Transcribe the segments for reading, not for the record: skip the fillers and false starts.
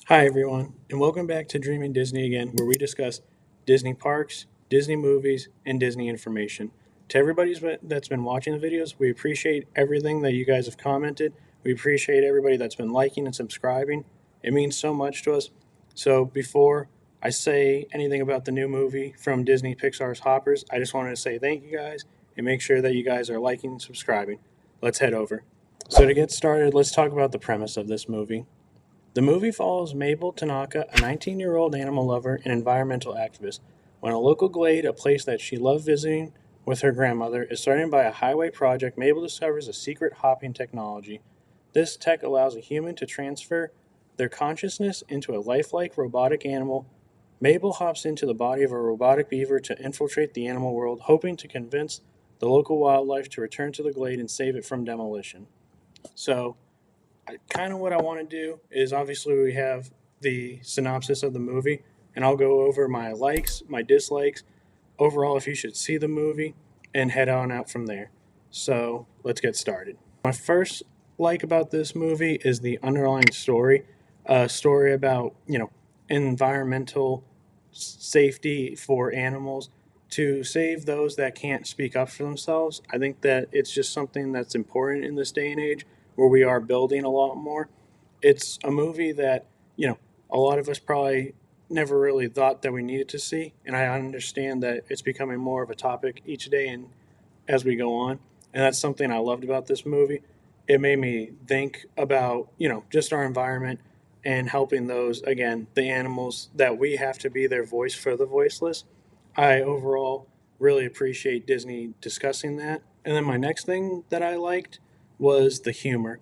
Hi, everyone, and welcome back to Dreaming Disney again, where we discuss Disney parks, Disney movies, and Disney information. To everybody that's been watching the videos, we appreciate everything that you guys have commented. We appreciate everybody that's been liking and subscribing. It means so much to us. So, before I say anything about the new movie from Disney Pixar's Hoppers, I just wanted to say thank you guys and make sure that you guys are liking and subscribing. Let's head over. So, to get started, let's talk about the premise of this movie. The movie follows Mabel Tanaka, a 19-year-old animal lover and environmental activist. When a local glade, a place that she loved visiting with her grandmother, is threatened by a highway project, Mabel discovers a secret hopping technology. This tech allows a human to transfer their consciousness into a lifelike robotic animal. Mabel hops into the body of a robotic beaver to infiltrate the animal world, hoping to convince the local wildlife to return to the glade and save it from demolition. So, kind of what I want to do is obviously we have the synopsis of the movie, and I'll go over my likes, my dislikes, overall if you should see the movie, and head on out from there. So let's get started. My first like about this movie is the underlying story, a story about environmental safety for animals to save those that can't speak up for themselves. I think that it's just something that's important in this day and age where we are building a lot more. It's a movie that, a lot of us probably never really thought that we needed to see. And I understand that it's becoming more of a topic each day and as we go on. And that's something I loved about this movie. It made me think about, just our environment and helping those, again, the animals that we have to be their voice for the voiceless. I overall really appreciate Disney discussing that. And then my next thing that I liked was the humor.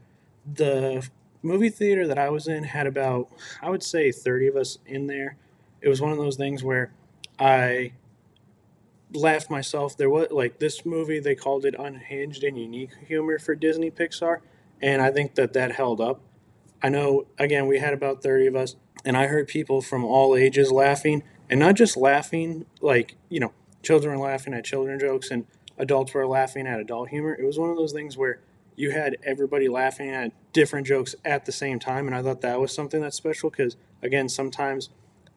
The movie theater that I was in had about, I would say, 30 of us in there. It was one of those things where I laughed myself. There was like this movie, they called it unhinged and unique humor for Disney Pixar, and I think that that held up. I know, again, we had about 30 of us, and I heard people from all ages laughing, and not just laughing like, children were laughing at children jokes and adults were laughing at adult humor. It was one of those things where you had everybody laughing at different jokes at the same time, and I thought that was something that's special because, again, sometimes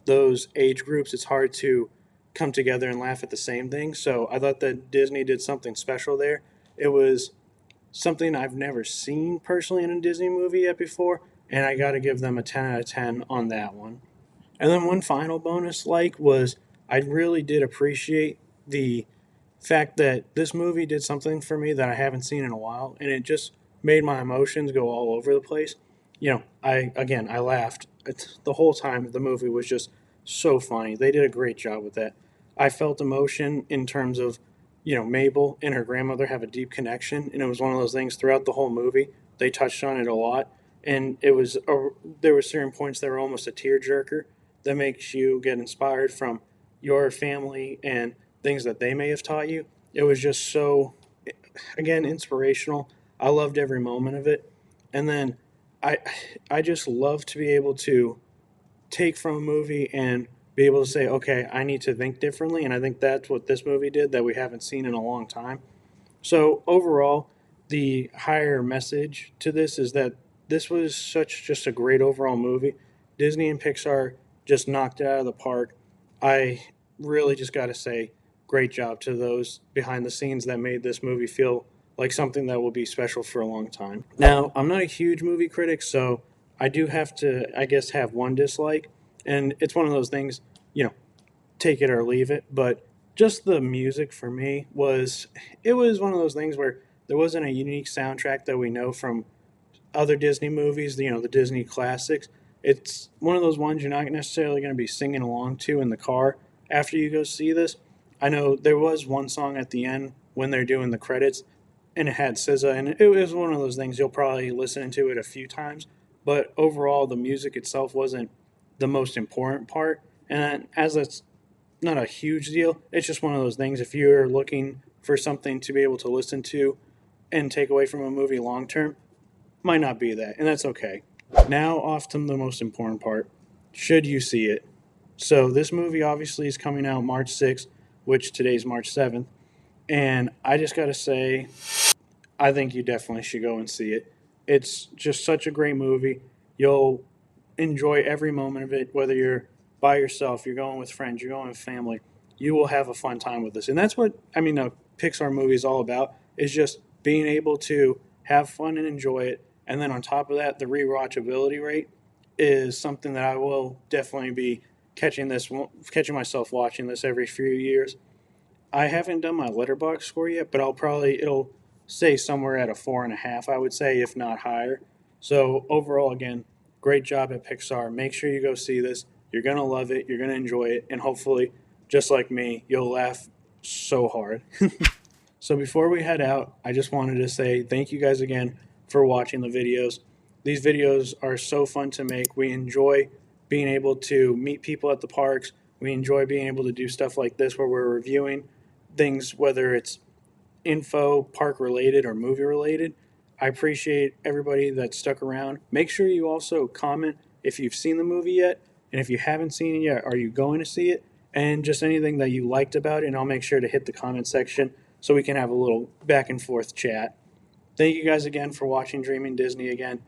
those age groups, it's hard to come together and laugh at the same thing. So I thought that Disney did something special there. It was something I've never seen personally in a Disney movie yet before, and I got to give them a 10 out of 10 on that one. And then one final bonus was I really did appreciate the fact that this movie did something for me that I haven't seen in a while, and it just made my emotions go all over the place. I laughed the whole time. The movie was just so funny. They did a great job with that. I felt emotion in terms of, Mabel and her grandmother have a deep connection, and it was one of those things throughout the whole movie. They touched on it a lot, and there were certain points that were almost a tearjerker that makes you get inspired from your family and things that they may have taught you. It was just so, again, inspirational. I loved every moment of it. And then I I just love to be able to take from a movie and be able to say, okay, I need to think differently. And I think that's what this movie did that we haven't seen in a long time. So overall, the higher message to this is that this was such just a great overall movie. Disney and Pixar just knocked it out of the park. I really just got to say, great job to those behind the scenes that made this movie feel like something that will be special for a long time. Now, I'm not a huge movie critic, so I do have to, I guess, have one dislike. And it's one of those things, you know, take it or leave it. But just the music for me was it was one of those things where there wasn't a unique soundtrack that we know from other Disney movies, the Disney classics. It's one of those ones you're not necessarily going to be singing along to in the car after you go see this. I know there was one song at the end when they're doing the credits, and it had SZA, and it was one of those things you'll probably listen to it a few times. But overall, the music itself wasn't the most important part. And as that's not a huge deal, it's just one of those things. If you're looking for something to be able to listen to and take away from a movie long term, might not be that, and that's okay. Now, off to the most important part. Should you see it? So, this movie obviously is coming out March 6th, which today's March 7th, and I just gotta say, I think you definitely should go and see it. It's just such a great movie. You'll enjoy every moment of it, whether you're by yourself, you're going with friends, you're going with family. You will have a fun time with this. And that's what, I mean, a Pixar movie is all about, is just being able to have fun and enjoy it. And then on top of that, the rewatchability rate is something that I will definitely be catching myself watching this every few years. I haven't done my letterbox score yet, but it'll say somewhere at a 4.5, I would say, if not higher. So overall, again, great job at Pixar. Make sure you go see this. You're gonna love it. You're gonna enjoy it, and hopefully, just like me, you'll laugh so hard. So before we head out, I just wanted to say thank you guys again for watching the videos. These videos are so fun to make. We enjoy being able to meet people at the parks. We enjoy being able to do stuff like this where we're reviewing things, whether it's info, park related, or movie related. I appreciate everybody that stuck around. Make sure you also comment if you've seen the movie yet, and if you haven't seen it yet, are you going to see it? And just anything that you liked about it, and I'll make sure to hit the comment section so we can have a little back and forth chat. Thank you guys again for watching Dreaming Disney again.